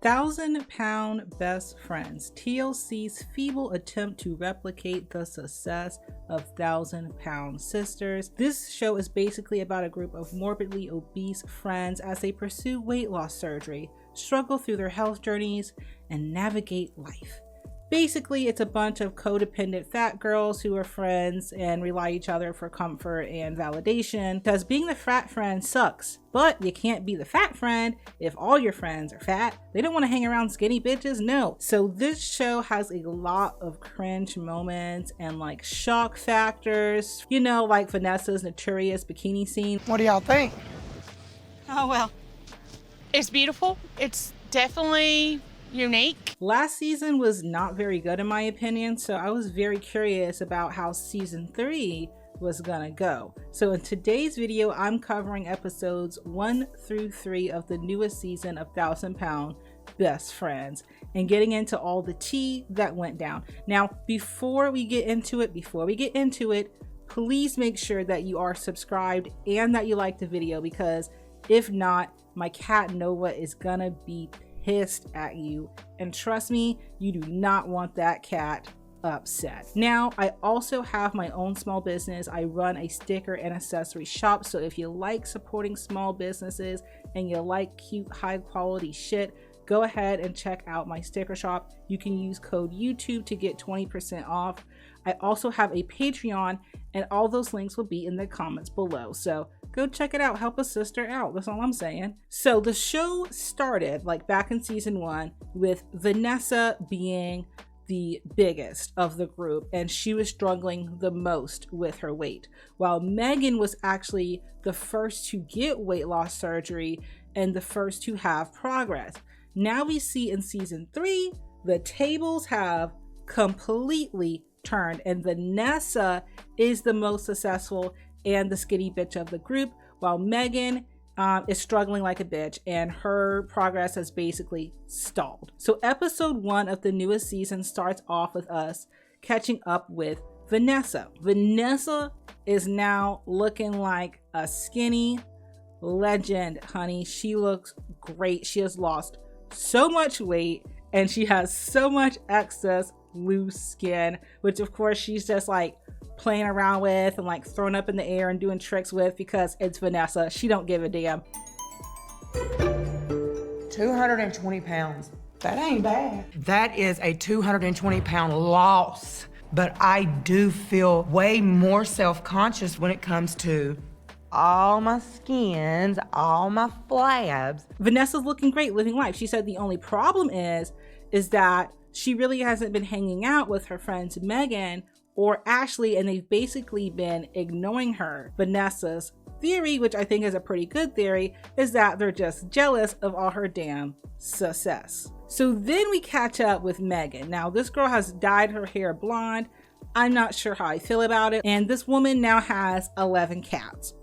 1,000-pound best friends. TLC's feeble attempt to replicate the success of 1,000-pound sisters. This show is basically about a group of morbidly obese friends as they pursue weight loss surgery, struggle through their health journeys, and navigate life. Basically, it's a bunch of codependent fat girls who are friends and rely on each other for comfort and validation, because being the fat friend sucks. But you can't be the fat friend if all your friends are fat. They don't want to hang around skinny bitches, no. So this show has a lot of cringe moments and like shock factors. You know, like Vanessa's notorious bikini scene. What do y'all think? Oh, well, it's beautiful. It's definitely unique. Last season was not very good in my opinion, so I was very curious about how season 3 was gonna go. So in today's video, I'm covering episodes 1 through 3 of the newest season of 1,000-pound best friends and getting into all the tea that went down. Now, before we get into it, please make sure that you are subscribed and that you like the video, because if not, my cat Nova is gonna be pissed at you, and trust me, you do not want that cat upset. Now, I also have my own small business. I run a sticker and accessory shop, so if you like supporting small businesses and you like cute, high quality shit, go ahead and check out my sticker shop. You can use code YouTube to get 20% off. I also have a Patreon, and all those links will be in the comments below, so go check it out. Help a sister out. That's all I'm saying. So the show started like back in season 1 with Vanessa being the biggest of the group, and she was struggling the most with her weight, while Megan was actually the first to get weight loss surgery and the first to have progress. Now we see in season 3, the tables have completely turned, and Vanessa is the most successful and the skinny bitch of the group, while Megan is struggling like a bitch and her progress has basically stalled. So episode 1 of the newest season starts off with us catching up with Vanessa. Vanessa is now looking like a skinny legend, honey. She looks great. She has lost so much weight and she has so much excess loose skin, which of course she's just like playing around with and like throwing up in the air and doing tricks with, because it's Vanessa. She don't give a damn. 220 pounds. That ain't bad. That is a 220-pound loss, but I do feel way more self-conscious when it comes to all my skins, all my flabs. Vanessa's looking great, living life. She said the only problem is that she really hasn't been hanging out with her friends Megan or Ashley, and they've basically been ignoring her. Vanessa's theory, which I think is a pretty good theory, is that they're just jealous of all her damn success. So then we catch up with Megan. Now this girl has dyed her hair blonde. I'm not sure how I feel about it. And this woman now has 11 cats.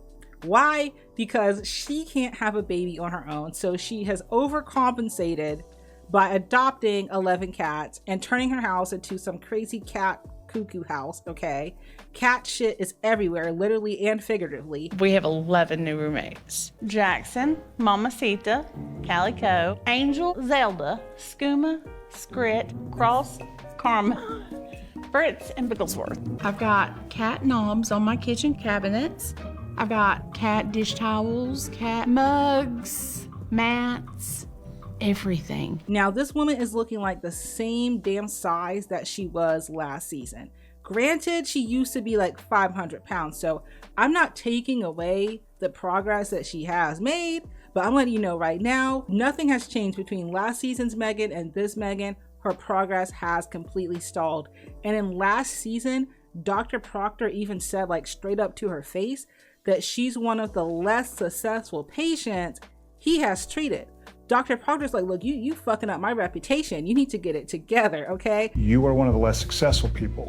Why? Because she can't have a baby on her own. So she has overcompensated by adopting 11 cats and turning her house into some crazy cat cuckoo house, okay? Cat shit is everywhere, literally and figuratively. We have 11 new roommates. Jackson, Mamacita, Calico, Angel, Zelda, Skooma, Scrit, Cross, Karma, Fritz, and Bigglesworth. I've got cat knobs on my kitchen cabinets. I've got cat dish towels, cat mugs, mats, everything. Now this woman is looking like the same damn size that she was last season. Granted, she used to be like 500 pounds, so I'm not taking away the progress that she has made, but I'm letting you know right now, nothing has changed between last season's Megan and this Megan. Her progress has completely stalled. And in last season, Dr. Proctor even said like straight up to her face that she's one of the less successful patients he has treated. Dr. Proctor's like, look, you fucking up my reputation. You need to get it together, okay? You are one of the less successful people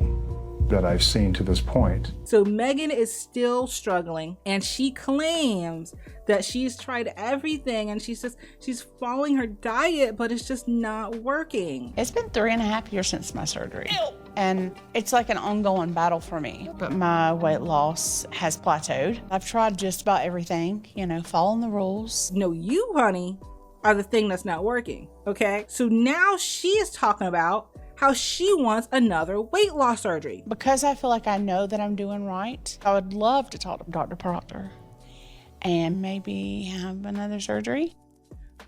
that I've seen to this point. So Megan is still struggling, and she claims that she's tried everything and she's following her diet, but it's just not working. It's been 3.5 years since my surgery. Ew. And it's like an ongoing battle for me. But my weight loss has plateaued. I've tried just about everything, following the rules. No, you, honey, are the thing that's not working, okay? So now she is talking about how she wants another weight loss surgery. Because I feel like I know that I'm doing right, I would love to talk to Dr. Proctor and maybe have another surgery.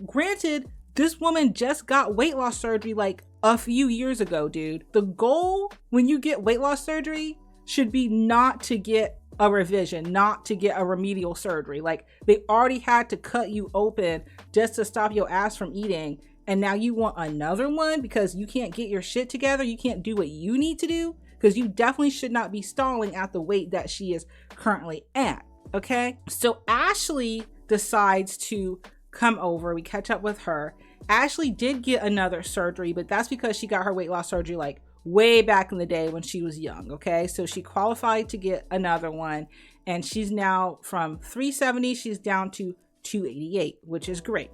Granted, this woman just got weight loss surgery like a few years ago, dude. The goal when you get weight loss surgery should be not to get a revision, not to get a remedial surgery. Like, they already had to cut you open just to stop your ass from eating. And now you want another one because you can't get your shit together. You can't do what you need to do, because you definitely should not be stalling at the weight that she is currently at. Okay. So Ashley decides to come over. We catch up with her. Ashley did get another surgery, but that's because she got her weight loss surgery like way back in the day when she was young. Okay. So she qualified to get another one, and she's now from 370, she's down to 288, which is great.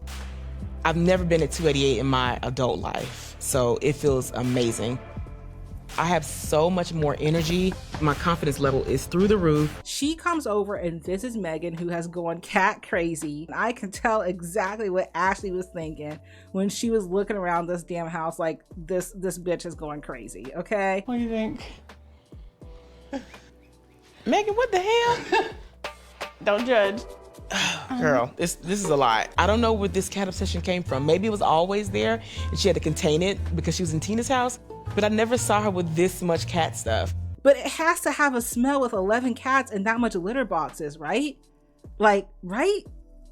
I've never been at 288 in my adult life, so it feels amazing. I have so much more energy. My confidence level is through the roof. She comes over and visits Megan, who has gone cat crazy. I can tell exactly what Ashley was thinking when she was looking around this damn house like this bitch is going crazy, okay? What do you think? Megan, what the hell? Don't judge. Girl, this is a lot. I don't know where this cat obsession came from. Maybe it was always there and she had to contain it because she was in Tina's house, but I never saw her with this much cat stuff. But it has to have a smell with 11 cats and that much litter boxes, right? Like, right?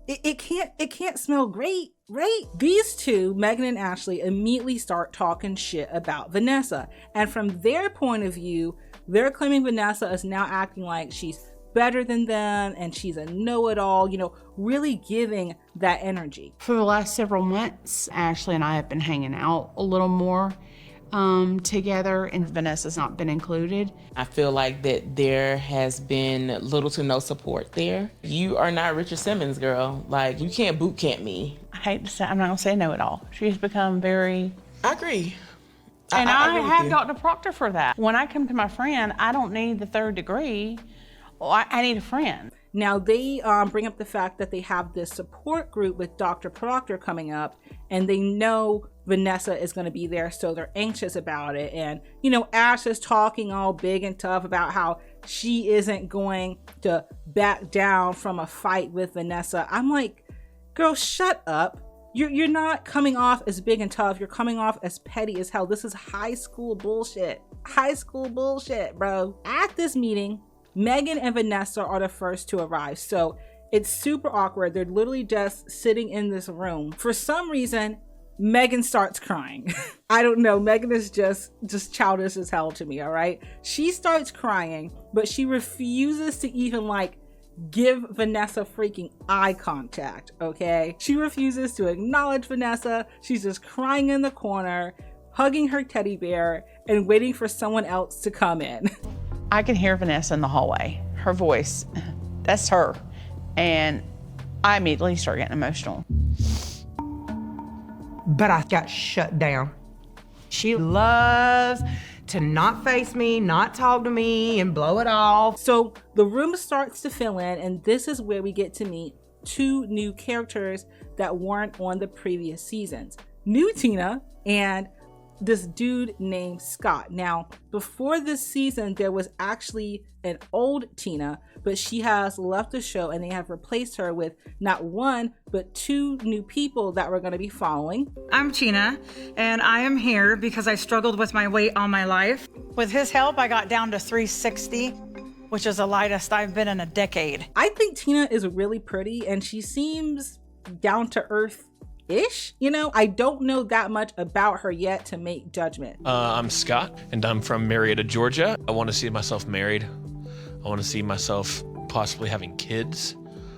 It can't smell great, right? These two, Megan and Ashley, immediately start talking shit about Vanessa. And from their point of view, they're claiming Vanessa is now acting like she's better than them and she's a know-it-all, you know, really giving that energy. For the last several months, Ashley and I have been hanging out a little more together, and Vanessa's not been included. I feel like that there has been little to no support there. You are not Richard Simmons, girl. Like, you can't boot camp me. I hate to say, I'm not gonna say know-it-all. She's become very... I agree. And I I agree with have you. Dr. Proctor for that. When I come to my friend, I don't need the 3rd degree. I need a friend. Now they bring up the fact that they have this support group with Dr. Proctor coming up, and they know Vanessa is going to be there, so they're anxious about it. And, you know, Ash is talking all big and tough about how she isn't going to back down from a fight with Vanessa. I'm like, girl, shut up. You're not coming off as big and tough. You're coming off as petty as hell. This is high school bullshit. High school bullshit, bro. At this meeting, Megan and Vanessa are the first to arrive. So it's super awkward. They're literally just sitting in this room. For some reason, Megan starts crying. I don't know. Megan is just childish as hell to me, all right? She starts crying, but she refuses to even like give Vanessa freaking eye contact, okay? She refuses to acknowledge Vanessa. She's just crying in the corner, hugging her teddy bear and waiting for someone else to come in. I can hear Vanessa in the hallway. Her voice, that's her. And I immediately start getting emotional. But I got shut down. She loves to not face me, not talk to me, and blow it off. So the room starts to fill in, and this is where we get to meet two new characters that weren't on the previous seasons. New Tina and this dude named Scott. Now, before this season, there was actually an old Tina, but she has left the show and they have replaced her with not one, but two new people that we're going to be following. I'm Tina, and I am here because I struggled with my weight all my life. With his help, I got down to 360, which is the lightest I've been in a decade. I think Tina is really pretty and she seems down to earth ish. You know, I don't know that much about her yet to make judgment. I'm Scott, and I'm from Marietta, Georgia. I want to see myself married. I want to see myself possibly having kids.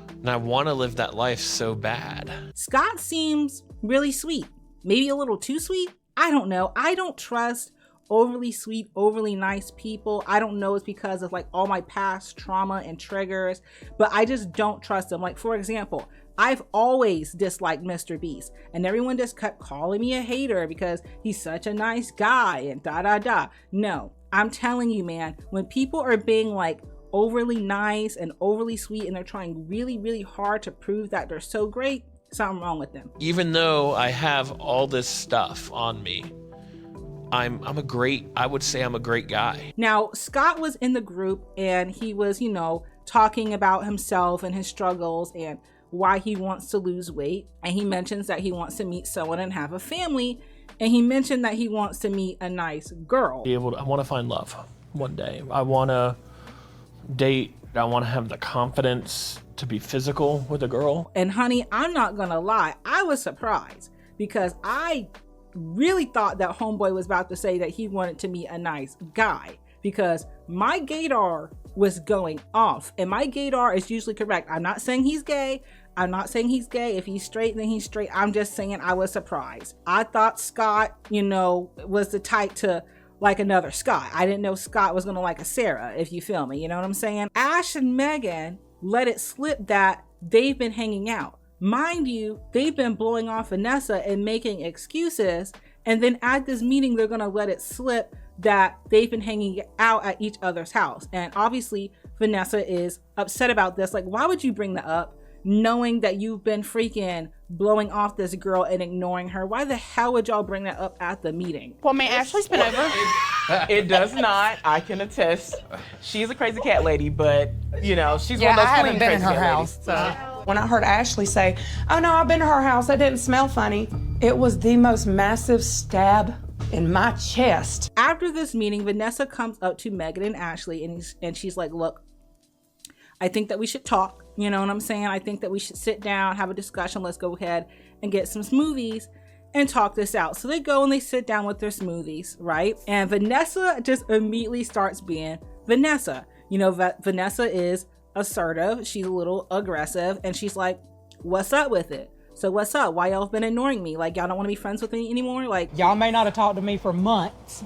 And I want to live that life so bad. Scott seems really sweet. Maybe a little too sweet? I don't know. I don't trust overly sweet, overly nice people. I don't know, it's because of like all my past trauma and triggers, but I just don't trust them. Like, for example, I've always disliked Mr. Beast, and everyone just kept calling me a hater because he's such a nice guy and da. No, I'm telling you, man, when people are being like overly nice and overly sweet and they're trying really, really hard to prove that they're so great, something wrong with them. Even though I have all this stuff on me, I would say I'm a great guy. Now, Scott was in the group and he was, talking about himself and his struggles and why he wants to lose weight. And he mentions that he wants to meet someone and have a family. And he mentioned that he wants to meet a nice girl. I want to find love one day. I want to date. I want to have the confidence to be physical with a girl. And honey, I'm not gonna lie, I was surprised because I really thought that homeboy was about to say that he wanted to meet a nice guy, because my gaydar was going off, and my gaydar is usually correct. I'm not saying he's gay. If he's straight, then he's straight. I'm just saying I was surprised. I thought Scott, was the type to like another Scott. I didn't know Scott was gonna like a Sarah, if you feel me. You know what I'm saying? Ash and Megan let it slip that they've been hanging out. Mind you, they've been blowing off Vanessa and making excuses. And then at this meeting, they're going to let it slip that they've been hanging out at each other's house. And obviously, Vanessa is upset about this. Like, why would you bring that up knowing that you've been freaking blowing off this girl and ignoring her? Why the hell would y'all bring that up at the meeting? Well, man, Ashley's been over. It does not. I can attest. She's a crazy cat lady, but she's one of those I haven't clean been in crazy her cat house. ladies. When I heard Ashley say, "Oh no, I've been to her house. That didn't smell funny," it was the most massive stab in my chest. After this meeting, Vanessa comes up to Megan and Ashley and she's like, "Look, I think that we should talk. You know what I'm saying? I think that we should sit down, have a discussion. Let's go ahead and get some smoothies and talk this out." So they go and they sit down with their smoothies, right? And Vanessa just immediately starts being Vanessa. Vanessa is assertive. She's a little aggressive, and she's like, "What's up with it? So what's up? Why y'all been ignoring me? Like, y'all don't want to be friends with me anymore? Like, y'all may not have talked to me for months,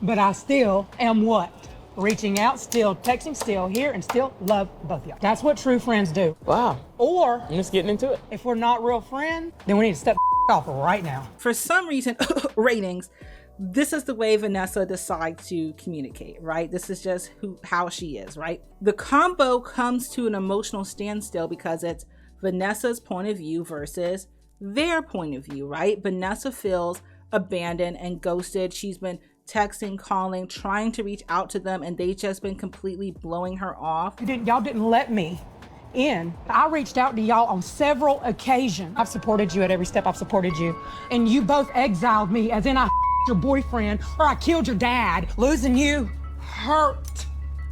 but I still am what? Reaching out, still texting, still here, and still love both of y'all. That's what true friends do. Wow. Or I'm just getting into it. if we're not real friends, then we need to step off right now." For some reason, ratings, this is the way Vanessa decides to communicate, right? This is just how she is, right? The combo comes to an emotional standstill because it's Vanessa's point of view versus their point of view, right? Vanessa feels abandoned and ghosted. She's been texting, calling, trying to reach out to them, and they've just been completely blowing her off. Y'all didn't let me in. I reached out to y'all on several occasions. I've supported you at every step. I've supported you. And you both exiled me, as in I your boyfriend or I killed your dad. Losing you hurt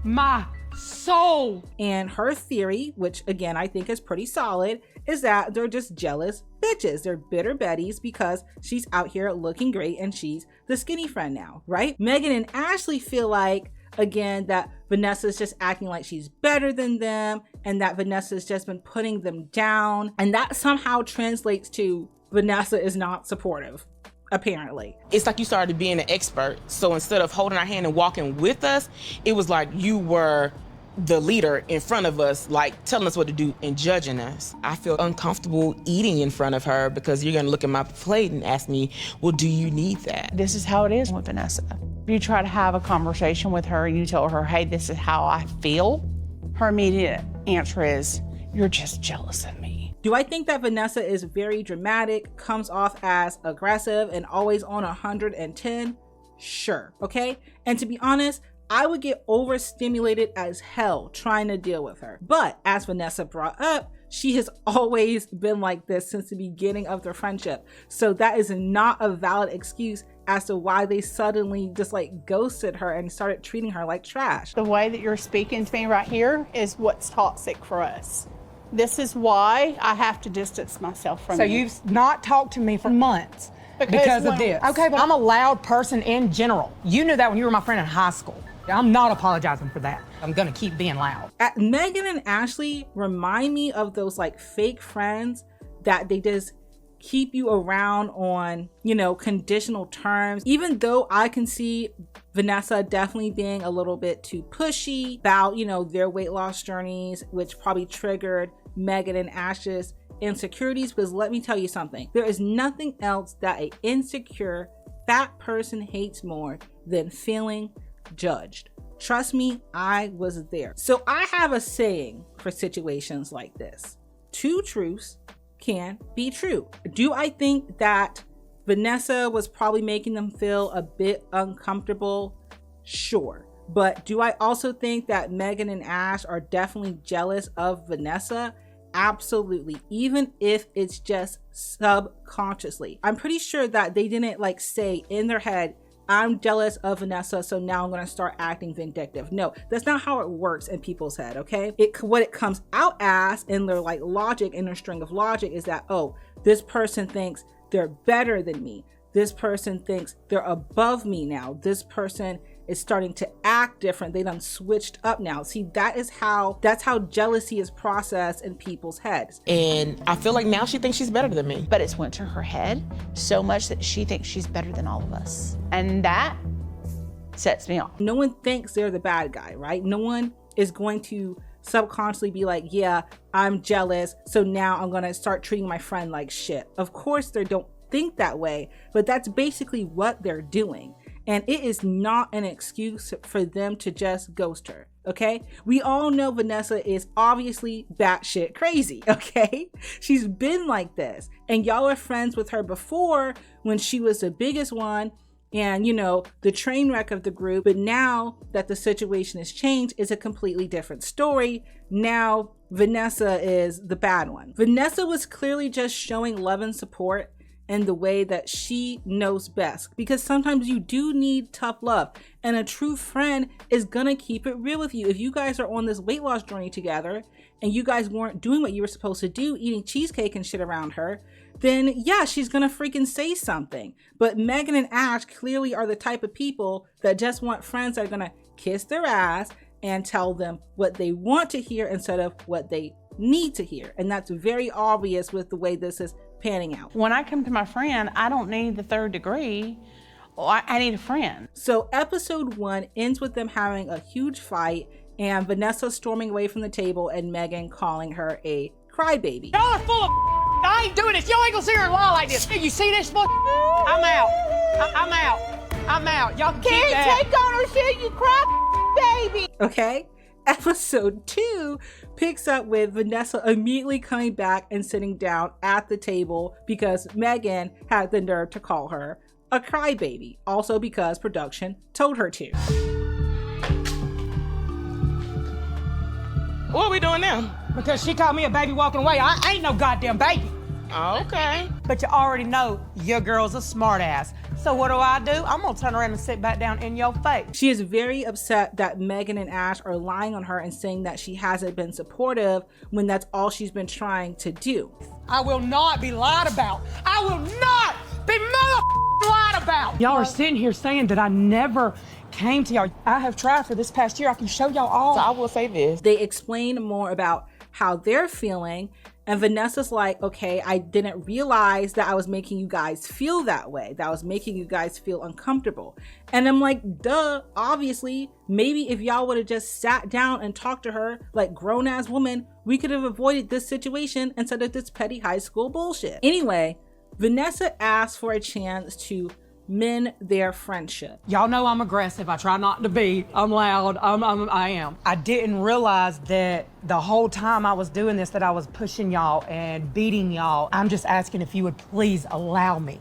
my soul. And her theory, which again I think is pretty solid, is that they're just jealous bitches. They're bitter Bettys because she's out here looking great and she's the skinny friend now, right? Megan and Ashley feel like, again, that Vanessa's just acting like she's better than them and that Vanessa's just been putting them down. And that somehow translates to Vanessa is not supportive, apparently. It's like you started being an expert. So instead of holding our hand and walking with us, it was like you were the leader in front of us, like telling us what to do and judging us. I feel uncomfortable eating in front of her because you're gonna look at my plate and ask me, well, do you need that? This is how it is with Vanessa. You try to have a conversation with her and you tell her, hey, this is how I feel. Her immediate answer is, you're just jealous of me. Do I think that Vanessa is very dramatic, comes off as aggressive and always on 110? Sure, okay? And to be honest, I would get overstimulated as hell trying to deal with her. But as Vanessa brought up, she has always been like this since the beginning of their friendship. So that is not a valid excuse as to why they suddenly just like ghosted her and started treating her like trash. The way that you're speaking to me right here is what's toxic for us. This is why I have to distance myself from you. So you've not talked to me for months because of this. Okay, but I'm a loud person in general. You knew that when you were my friend in high school. I'm not apologizing for that. I'm gonna keep being loud. Megan and Ashley remind me of those like fake friends that they just keep you around on, conditional terms. Even though I can see Vanessa definitely being a little bit too pushy about, their weight loss journeys, which probably triggered Megan and Ash's insecurities. Because let me tell you something, there is nothing else that an insecure fat person hates more than feeling judged. Trust me, I was there. So I have a saying for situations like this: 2 truths can be true. Do I think that Vanessa was probably making them feel a bit uncomfortable? Sure. But do I also think that Megan and Ash are definitely jealous of Vanessa? Absolutely. Even if it's just subconsciously. I'm pretty sure that they didn't like say in their head, I'm jealous of Vanessa, so now I'm going to start acting vindictive. No, that's not how it works in people's head, okay? What it comes out as in their like logic, in their string of logic, is that, oh, this person thinks they're better than me. This person thinks they're above me now. This person is starting to act different. They done switched up now. See, that's how jealousy is processed in people's heads. And I feel like now she thinks she's better than me. But it's went to her head so much that she thinks she's better than all of us. And that sets me off. No one thinks they're the bad guy, right? No one is going to subconsciously be like, yeah, I'm jealous, so now I'm gonna start treating my friend like shit. Of course they don't think that way, but that's basically what they're doing. And it is not an excuse for them to just ghost her, okay? We all know Vanessa is obviously batshit crazy, okay? She's been like this. And y'all are friends with her before when she was the biggest one and, you know, the train wreck of the group. But now that the situation has changed, it's a completely different story. Now Vanessa is the bad one. Vanessa was clearly just showing love and support in the way that she knows best, because sometimes you do need tough love, and a true friend is gonna keep it real with you. If you guys are on this weight loss journey together and you guys weren't doing what you were supposed to do, eating cheesecake and shit around her, then yeah, she's gonna freaking say something. But Megan and Ash clearly are the type of people that just want friends that are gonna kiss their ass and tell them what they want to hear instead of what they need to hear. And that's very obvious with the way this is panning out. When I come to my friend, I don't need the third degree. I need a friend. So episode 1 ends with them having a huge fight and Vanessa storming away from the table and Megan calling her a crybaby. Y'all are full of I ain't doing this. Y'all ain't gonna see her in law like this. You see this boy? I'm out. I'm out. I'm out. Y'all can't Take on her shit, you cry baby. Okay? Episode 2 picks up with Vanessa immediately coming back and sitting down at the table because Megan had the nerve to call her a crybaby. Also because production told her to. What are we doing now? because she called me a baby walking away. I ain't no goddamn baby. Okay. But you already know your girl's a smart ass. So what do? I'm gonna turn around and sit back down in your face. She is very upset that Megan and Ash are lying on her and saying that she hasn't been supportive when that's all she's been trying to do. I will not be lied about. I will not be lied about. Y'all are sitting here saying that I never came to y'all. I have tried for this past year. I can show y'all all. So I will say this. They explain more about how they're feeling, and Vanessa's like, okay, I didn't realize that I was making you guys feel that way, that I was making you guys feel uncomfortable. And I'm like, duh, obviously, maybe if y'all would have just sat down and talked to her like grown-ass women, we could have avoided this situation instead of this petty high school bullshit. Anyway, Vanessa asked for a chance to mend their friendship. Y'all know I'm aggressive. I try not to be. I'm loud. I am. I didn't realize that the whole time I was doing this that I was pushing y'all and beating y'all. I'm just asking if you would please allow me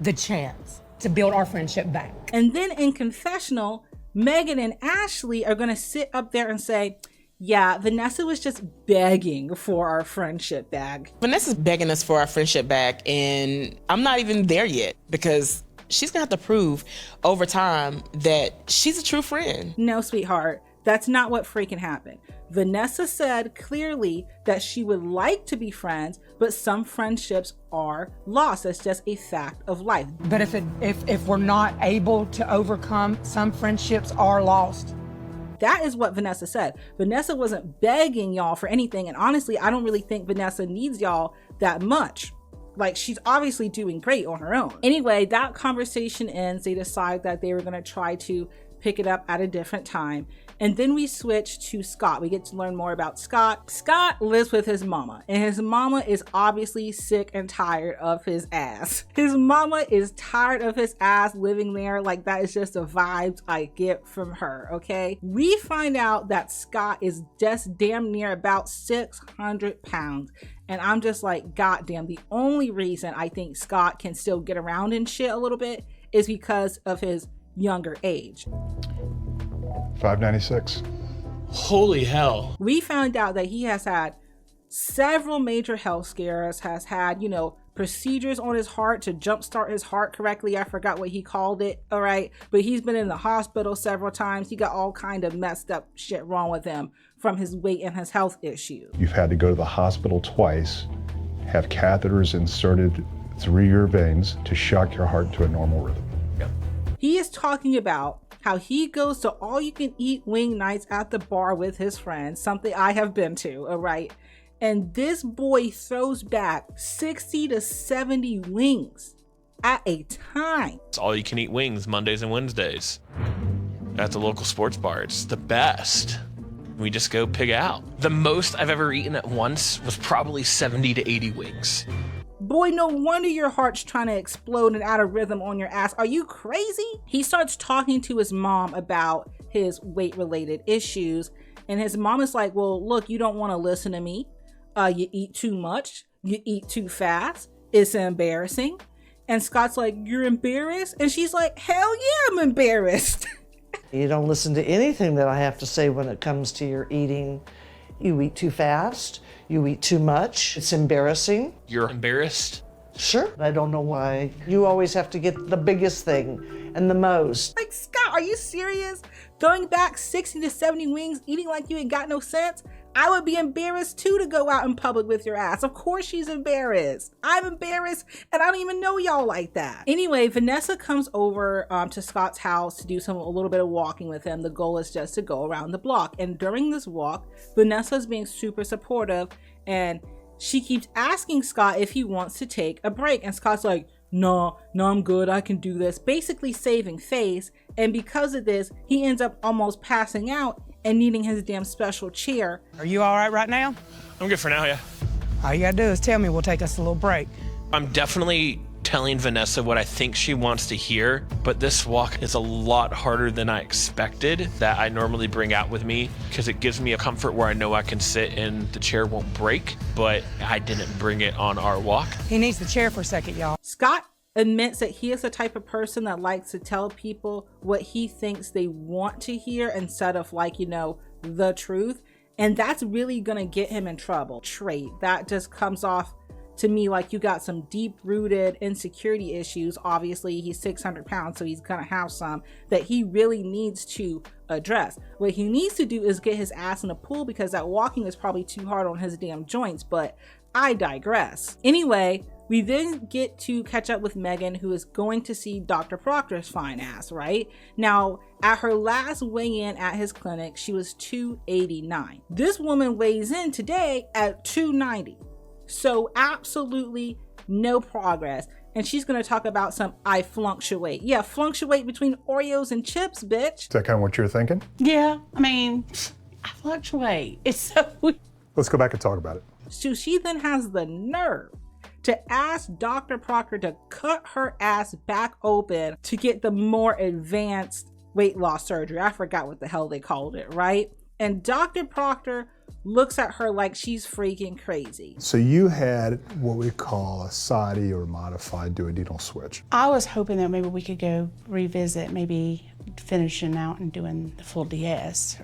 the chance to build our friendship back. And then in confessional, Megan and Ashley are gonna sit up there and say, yeah, Vanessa was just begging for our friendship back. Vanessa's begging us for our friendship back, and I'm not even there yet because she's gonna have to prove over time that she's a true friend. No, sweetheart, that's not what freaking happened. Vanessa said clearly that she would like to be friends, but some friendships are lost. That's just a fact of life. But if we're not able to overcome, some friendships are lost. That is what Vanessa said. Vanessa wasn't begging y'all for anything, and honestly, I don't really think Vanessa needs y'all that much. Like, she's obviously doing great on her own. Anyway, that conversation ends. They decide that they were gonna try to pick it up at a different time. And then we switch to Scott. We get to learn more about Scott. Scott lives with his mama, and his mama is obviously sick and tired of his ass. His mama is tired of his ass living there. Like, that is just the vibes I get from her, okay? We find out that Scott is just damn near about 600 pounds. And I'm just like, goddamn, the only reason I think Scott can still get around and shit a little bit is because of his younger age. 596. Holy hell. We found out that he has had several major health scares, has had, procedures on his heart to jumpstart his heart correctly. I forgot what he called it, all right? But he's been in the hospital several times. He got all kind of messed up shit wrong with him from his weight and his health issues. You've had to go to the hospital twice, have catheters inserted through your veins to shock your heart to a normal rhythm. Yep. He is talking about how he goes to all-you-can-eat wing nights at the bar with his friends, something I have been to, all right? And this boy throws back 60 to 70 wings at a time. It's all you can eat wings Mondays and Wednesdays at the local sports bar. It's the best. We just go pig out. The most I've ever eaten at once was probably 70 to 80 wings. Boy, no wonder your heart's trying to explode and out of rhythm on your ass. Are you crazy? He starts talking to his mom about his weight-related issues. And his mom is like, well, look, you don't want to listen to me. You eat too much. You eat too fast. It's embarrassing. And Scott's like, you're embarrassed? And she's like, hell yeah, I'm embarrassed. You don't listen to anything that I have to say when it comes to your eating. You eat too fast. You eat too much. It's embarrassing. You're embarrassed? Sure. I don't know why. You always have to get the biggest thing and the most. Like, Scott, are you serious? Throwing back 60 to 70 wings, eating like you ain't got no sense? I would be embarrassed too to go out in public with your ass. Of course she's embarrassed. I'm embarrassed and I don't even know y'all like that. Anyway, Vanessa comes over to Scott's house to do a little bit of walking with him. The goal is just to go around the block. And during this walk, Vanessa's being super supportive and she keeps asking Scott if he wants to take a break. And Scott's like, no, I'm good. I can do this. Basically saving face. And because of this, he ends up almost passing out and needing his damn special chair. Are you all right now? I'm good for now, yeah. All you gotta do is tell me, we'll take us a little break. I'm definitely telling Vanessa what I think she wants to hear, but this walk is a lot harder than I expected that I normally bring out with me because it gives me a comfort where I know I can sit and the chair won't break, but I didn't bring it on our walk. He needs the chair for a second, y'all. Scott admits that he is the type of person that likes to tell people what he thinks they want to hear instead of the truth. And that's really gonna get him in trouble. Trait that just comes off to me like you got some deep-rooted insecurity issues. Obviously, he's 600 pounds, so he's gonna have some that he really needs to address. What he needs to do is get his ass in a pool because that walking is probably too hard on his damn joints, but I digress. Anyway, we then get to catch up with Megan, who is going to see Dr. Proctor's fine ass, right? Now, at her last weigh-in at his clinic, she was 289. This woman weighs in today at 290. So absolutely no progress. And she's going to talk about I fluctuate. Yeah, fluctuate between Oreos and chips, bitch. Is that kind of what you're thinking? Yeah, I mean, I fluctuate. It's so weird. Let's go back and talk about it. So she then has the nerve to ask Dr. Proctor to cut her ass back open to get the more advanced weight loss surgery. I forgot what the hell they called it, right? And Dr. Proctor looks at her like she's freaking crazy. So you had what we call a SOTI or modified duodenal switch. I was hoping that maybe we could go revisit, maybe finishing out and doing the full DS.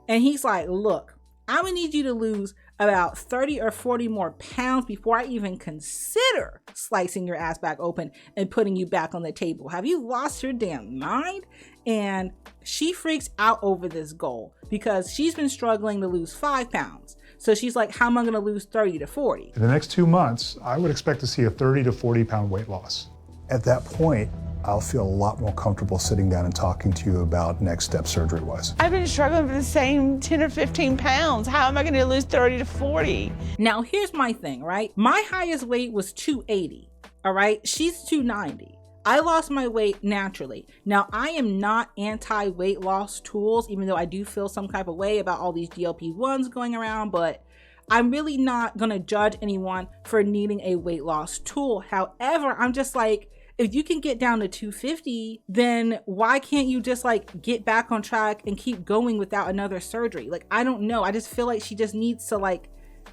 And he's like, look, I'm gonna need you to lose about 30 or 40 more pounds before I even consider slicing your ass back open and putting you back on the table. Have you lost your damn mind? And she freaks out over this goal because she's been struggling to lose 5 pounds. So she's like, how am I gonna lose 30 to 40? In the next 2 months, I would expect to see a 30 to 40 pound weight loss. At that point, I'll feel a lot more comfortable sitting down and talking to you about next step surgery-wise. I've been struggling for the same 10 or 15 pounds. How am I gonna lose 30 to 40? Now, here's my thing, right? My highest weight was 280, all right? She's 290. I lost my weight naturally. Now, I am not anti-weight loss tools, even though I do feel some type of way about all these GLP-1s going around, but I'm really not gonna judge anyone for needing a weight loss tool. However, I'm just like, if you can get down to 250, then why can't you just like get back on track and keep going without another surgery? Like, I don't know. I just feel like she just needs to like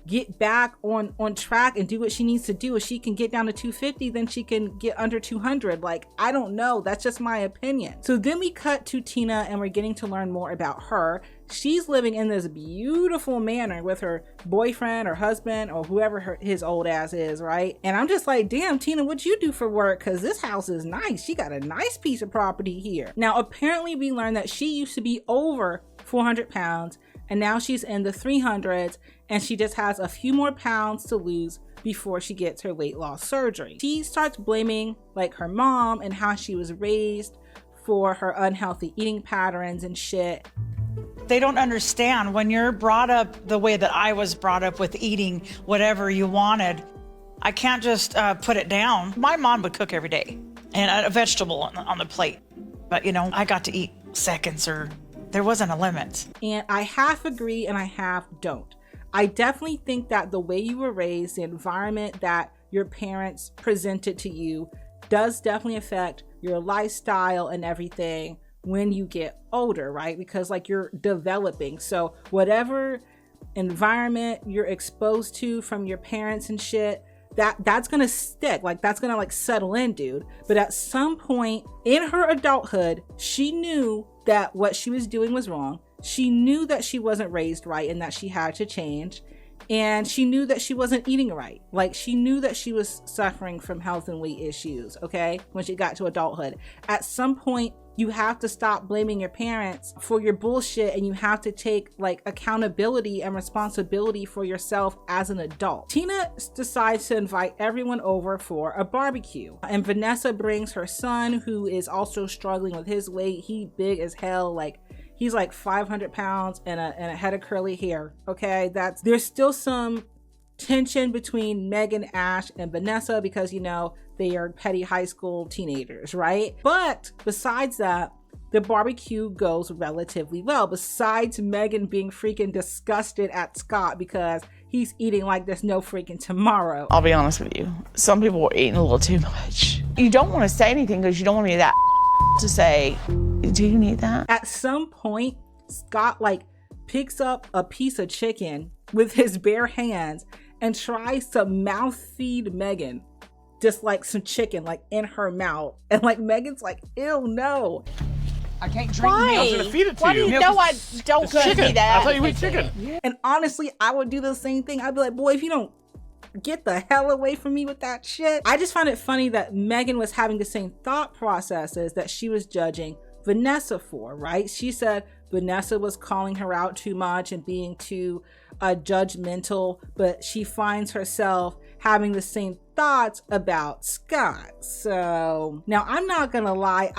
get back on track and do what she needs to do. If she can get down to 250, then she can get under 200. Like, I don't know. That's just my opinion. So then we cut to Tina and we're getting to learn more about her. She's living in this beautiful manor with her boyfriend or husband or whoever his old ass is, right? And I'm just like, damn, Tina, what you do for work? Because this house is nice. She got a nice piece of property here. Now, apparently we learned that she used to be over 400 pounds and now she's in the 300s and she just has a few more pounds to lose before she gets her weight loss surgery. She starts blaming like her mom and how she was raised for her unhealthy eating patterns and shit. They don't understand when you're brought up the way that I was brought up with eating whatever you wanted. I can't just put it down. My mom would cook every day and a vegetable on the plate. But, you know, I got to eat seconds or there wasn't a limit. And I half agree and I half don't. I definitely think that the way you were raised, the environment that your parents presented to you does definitely affect your lifestyle and everything when you get older, right? Because like you're developing. So whatever environment you're exposed to from your parents and shit, that's gonna stick. Like that's gonna like settle in, dude. But at some point in her adulthood, she knew that what she was doing was wrong. She knew that she wasn't raised right and that she had to change. And she knew that she wasn't eating right. Like she knew that she was suffering from health and weight issues, okay? When she got to adulthood. At some point, you have to stop blaming your parents for your bullshit and you have to take like accountability and responsibility for yourself as an adult. Tina decides to invite everyone over for a barbecue and Vanessa brings her son who is also struggling with his weight. He big as hell, like he's like 500 pounds and a head of curly hair, okay? There's still some tension between Megan, Ash, and Vanessa because, you know, they are petty high school teenagers, right? But besides that, the barbecue goes relatively well, besides Megan being freaking disgusted at Scott because he's eating like there's no freaking tomorrow. I'll be honest with you. Some people were eating a little too much. You don't want to say anything because you don't want to be that to say, do you need that? At some point, Scott like picks up a piece of chicken with his bare hands and tries to mouth feed Megan just like some chicken like in her mouth. And like Megan's like, ew, no. I can't drink Why? milk. I was gonna feed it to Why you. do you know I don't cook me that? I thought you eat chicken. And honestly, I would do the same thing. I'd be like, boy, if you don't get the hell away from me with that shit. I just find it funny that Megan was having the same thought processes that she was judging Vanessa for, right? She said Vanessa was calling her out too much and being too judgmental, but she finds herself having the same thoughts about Scott. So now I'm not gonna lie,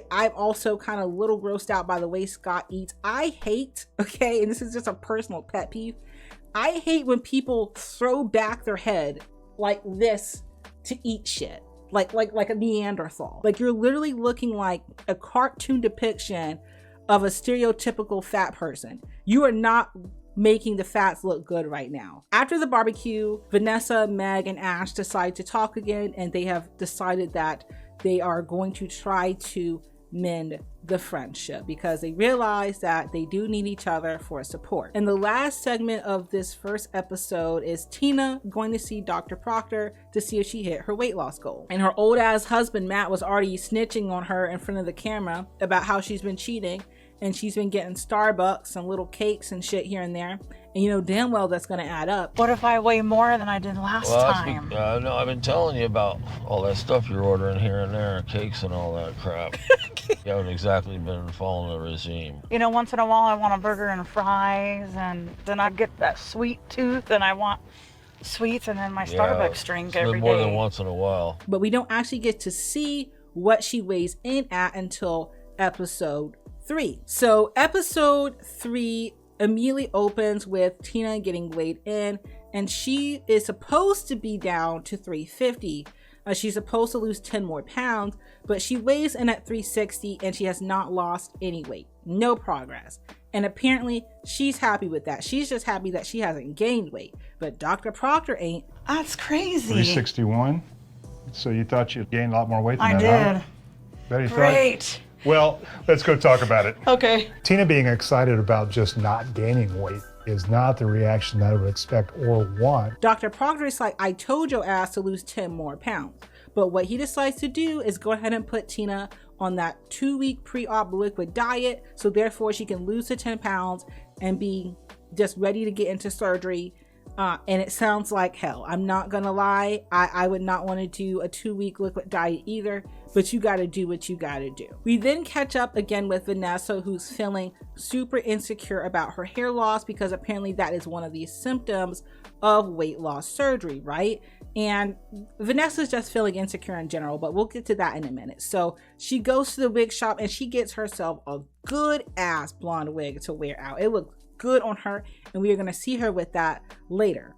I'm also kind of a little grossed out by the way Scott eats. I hate, okay, and this is just a personal pet peeve, I hate when people throw back their head like this to eat shit. Like a Neanderthal. Like you're literally looking like a cartoon depiction of a stereotypical fat person. You are not making the fats look good right now. After the barbecue, Vanessa, Meg, and Ash decide to talk again, and they have decided that they are going to try to mend the friendship because they realize that they do need each other for support. And the last segment of this first episode is Tina going to see Dr. Proctor to see if she hit her weight loss goal. And her old ass husband Matt was already snitching on her in front of the camera about how she's been cheating and she's been getting Starbucks and little cakes and shit here and there. And you know damn well that's gonna add up. What if I weigh more than I did last time? No, I've been telling you about all that stuff you're ordering here and there, cakes and all that crap. You haven't exactly been following the regime. You know, once in a while I want a burger and fries, and then I get that sweet tooth and I want sweets, and then my Starbucks drink every day. More than once in a while. But we don't actually get to see what she weighs in at until episode 3. So episode 3 immediately opens with Tina getting weighed in, and she is supposed to be down to 350, She's supposed to lose 10 more pounds, but she weighs in at 360 and she has not lost any weight. No progress. And apparently she's happy with that. She's just happy that she hasn't gained weight. But Dr. Proctor ain't. That's crazy. 361. So you thought you'd gain a lot more weight than I that, did. huh? Betty Great. thought. Well, let's go talk about it. Okay. Tina being excited about just not gaining weight is not the reaction that I would expect or want. Dr. Proctor is like, I told your ass to lose 10 more pounds. But what he decides to do is go ahead and put Tina on that 2-week pre-op liquid diet. So therefore she can lose the 10 pounds and be just ready to get into surgery. And it sounds like hell. I'm not gonna lie. I would not want to do a 2-week liquid diet either, but you gotta do what you gotta do. We then catch up again with Vanessa, who's feeling super insecure about her hair loss because apparently that is one of the symptoms of weight loss surgery, right? And Vanessa's just feeling insecure in general, but we'll get to that in a minute. So she goes to the wig shop and she gets herself a good ass blonde wig to wear out. It looks good on her, and we are going to see her with that later.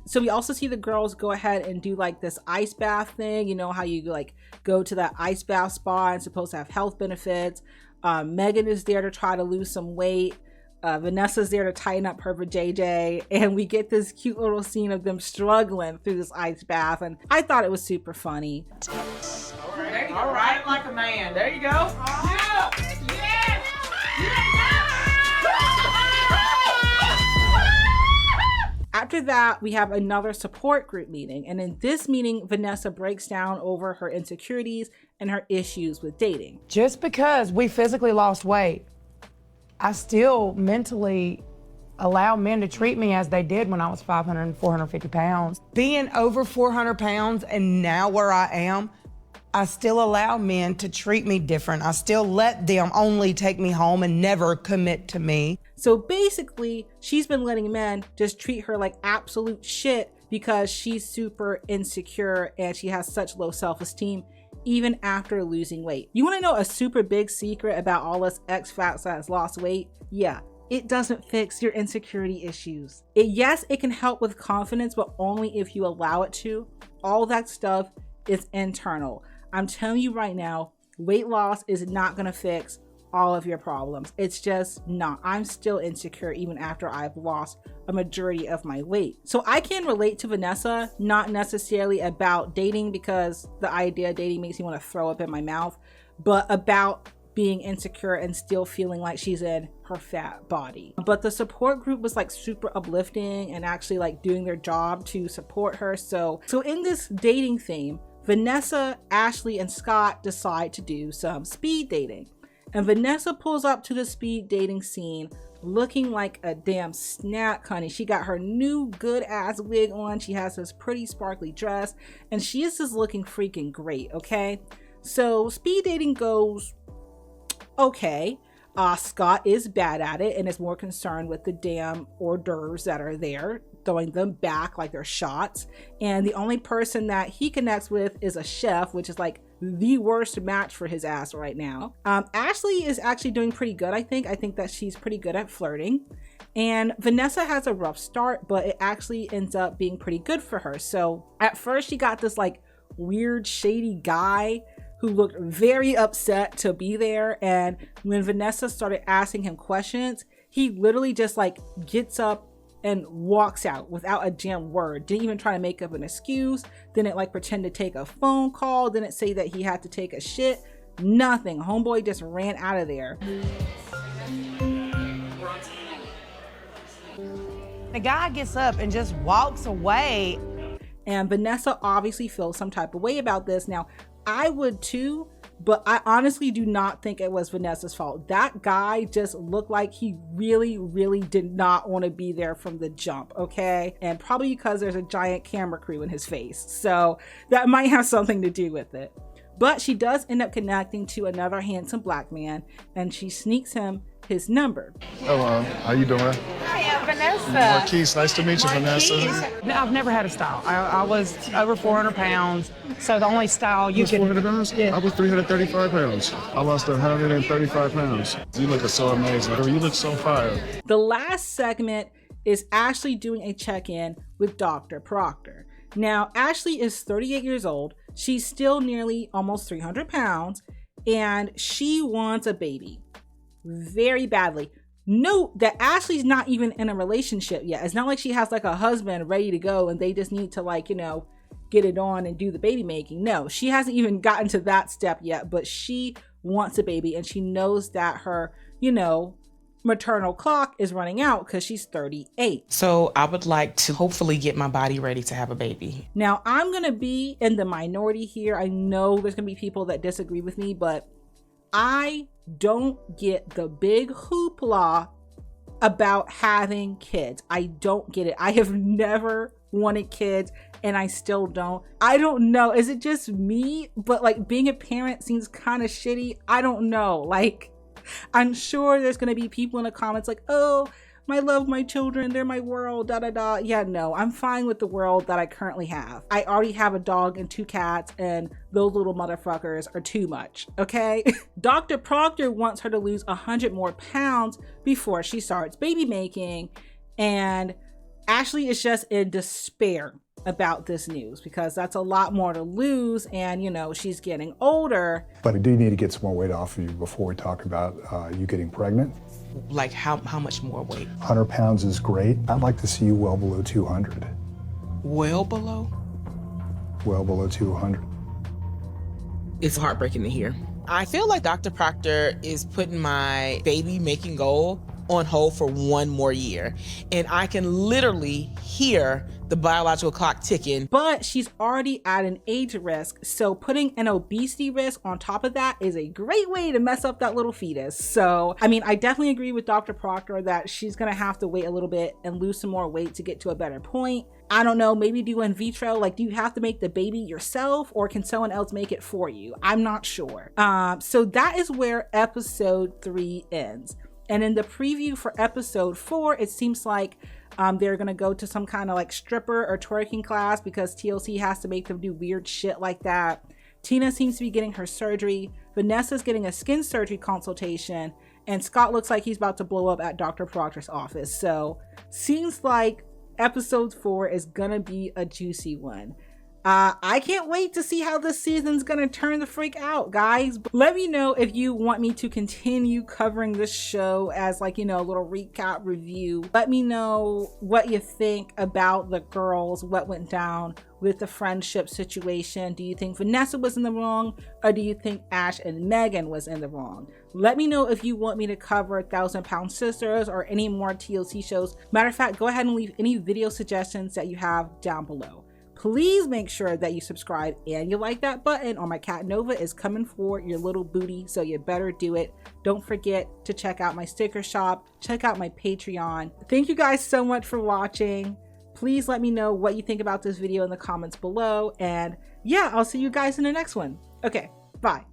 So we also see the girls go ahead and do like this ice bath thing. You know how you like go to that ice bath spa and supposed to have health benefits. Megan is there to try to lose some weight. Vanessa's there to tighten up her vajayjay, and we get this cute little scene of them struggling through this ice bath, and I thought it was super funny. All right, like a man. There you go. Yeah. Yes. After that, we have another support group meeting, and in this meeting, Vanessa breaks down over her insecurities and her issues with dating. Just because we physically lost weight, I still mentally allow men to treat me as they did when I was 500 and 450 pounds. Being over 400 pounds and now where I am, I still allow men to treat me different. I still let them only take me home and never commit to me. So basically, she's been letting men just treat her like absolute shit because she's super insecure and she has such low self-esteem even after losing weight. You want to know a super big secret about all us ex-fats that has lost weight? Yeah, it doesn't fix your insecurity issues. Yes, it can help with confidence, but only if you allow it to. All that stuff is internal. I'm telling you right now, weight loss is not going to fix all of your problems. It's just not. I'm still insecure even after I've lost a majority of my weight. So I can relate to Vanessa, not necessarily about dating because the idea of dating makes me want to throw up in my mouth, but about being insecure and still feeling like she's in her fat body. But the support group was like super uplifting and actually like doing their job to support her. So in this dating theme, Vanessa, Ashley, and Scott decide to do some speed dating. And Vanessa pulls up to the speed dating scene looking like a damn snack, honey. She got her new good ass wig on. She has this pretty sparkly dress and she is just looking freaking great, okay? So speed dating goes okay. Scott is bad at it and is more concerned with the damn hors d'oeuvres that are there, throwing them back like they're shots. And the only person that he connects with is a chef, which is like the worst match for his ass right now. Ashley is actually doing pretty good, I think. I think that she's pretty good at flirting. And Vanessa has a rough start, but it actually ends up being pretty good for her. So at first she got this like weird shady guy who looked very upset to be there. And when Vanessa started asking him questions, he literally just like gets up and walks out without a damn word. Didn't even try to make up an excuse. Didn't like pretend to take a phone call. Didn't say that he had to take a shit. Nothing. Homeboy just ran out of there. The guy gets up and just walks away. And Vanessa obviously feels some type of way about this. Now, I would too, but I honestly do not think it was Vanessa's fault. That guy just looked like he really, really did not want to be there from the jump, okay? And probably because there's a giant camera crew in his face. So that might have something to do with it. But she does end up connecting to another handsome black man and she sneaks him his number. Hello, how you doing? Hi, I'm Vanessa. Marquise, nice to meet you, Vanessa. I've never had a style. I was over 400 pounds, so the only style you could... 400 pounds? Yeah. I was 335 pounds. I lost 135 pounds. You look so amazing. You look so fire. The last segment is Ashley doing a check-in with Dr. Proctor. Now, Ashley is 38 years old. She's still nearly almost 300 pounds and she wants a baby very badly. Note that Ashley's not even in a relationship yet. It's not like she has like a husband ready to go and they just need to like, you know, get it on and do the baby making. No, she hasn't even gotten to that step yet, but she wants a baby and she knows that her, you know, maternal clock is running out because she's 38. So I would like to hopefully get my body ready to have a baby. Now I'm going to be in the minority here. I know there's going to be people that disagree with me, but I don't get the big hoopla about having kids. I don't get it. I have never wanted kids and I still don't. I don't know. Is it just me? But like being a parent seems kind of shitty. I don't know. Like, I'm sure there's going to be people in the comments like, oh, I love my children. They're my world, da da da. Yeah, no, I'm fine with the world that I currently have. I already have a dog and 2 cats and those little motherfuckers are too much, okay? Dr. Proctor wants her to lose 100 more pounds before she starts baby making. And Ashley is just in despair about this news because that's a lot more to lose and, you know, she's getting older. But I do need to get some more weight off of you before we talk about you getting pregnant. Like how much more weight? 100 pounds is great. I'd like to see you well below 200. Well below? Well below 200. It's heartbreaking to hear. I feel like Dr. Proctor is putting my baby making goal on hold for 1 more year. And I can literally hear the biological clock ticking. But she's already at an age risk. So putting an obesity risk on top of that is a great way to mess up that little fetus. So, I mean, I definitely agree with Dr. Proctor that she's gonna have to wait a little bit and lose some more weight to get to a better point. I don't know, maybe do in vitro. Like, do you have to make the baby yourself or can someone else make it for you? I'm not sure. So that is where episode 3 ends. And in the preview for episode 4, it seems like they're gonna go to some kind of like stripper or twerking class because TLC has to make them do weird shit like that. Tina seems to be getting her surgery. Vanessa's getting a skin surgery consultation. And Scott looks like he's about to blow up at Dr. Proctor's office. So seems like episode 4 is gonna be a juicy one. I can't wait to see how this season's gonna turn the freak out, guys. Let me know if you want me to continue covering this show as like, you know, a little recap review. Let me know what you think about the girls, what went down with the friendship situation. Do you think Vanessa was in the wrong or do you think Ash and Megan was in the wrong? Let me know if you want me to cover 1000 Pound Sisters or any more TLC shows. Matter of fact, go ahead and leave any video suggestions that you have down below. Please make sure that you subscribe and you like that button or my cat Nova is coming for your little booty, so you better do it. Don't forget to check out my sticker shop, check out my Patreon. Thank you guys so much for watching. Please let me know what you think about this video in the comments below, and yeah, I'll see you guys in the next one. Okay, bye.